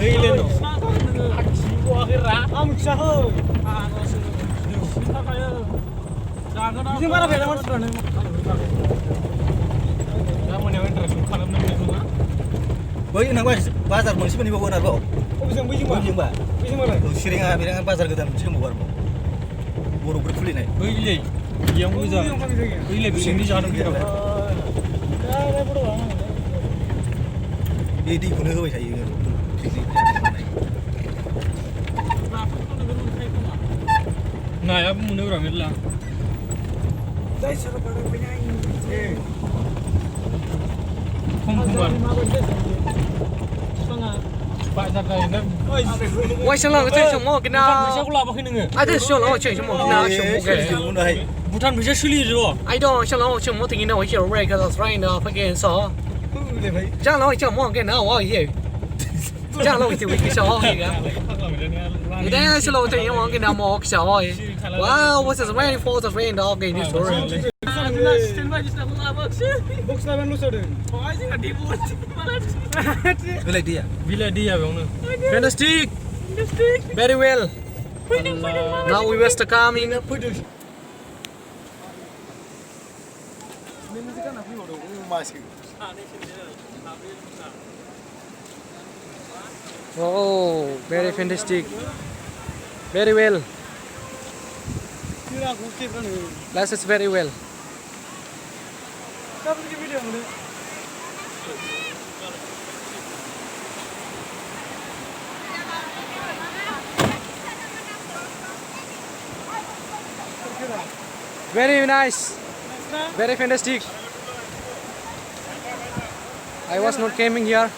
Hei बै नोंबा बाजार मोनसे मोनहैबावगोन आरोबाव बैजोंबा सिरिङा बाजार गोदान मोनसे दंबावो आरोबाव बर'फोर खुलिनाय बैलै बेयाव मोजां बैलै बिसिंनि जादों जेराव बे दैखौनो होबाय थायो नायाबो मोनोब्रा मेरला Why sao lo chơi chồng mò cái nào? Ai thế sao lo chơi chồng mò cái nào chồng mò cái? Bhutan bisa suli rồi. I don't sao lo chồng mò thì nào hiểu right because right now phải so. Chắc lo chồng mò cái nào vậy gì? Chắc lo thì cái sao vậy cả? Cái đấy sao lo chơi chồng mò cái nào mò cái sao vậy? Wow, what's this rain for the rain dog game this story? Bila dia bang. Fantastic. Very well. Now we was to come in. Oh, very fantastic. Very well. That's is very well. Very nice. Very fantastic. I was not coming here.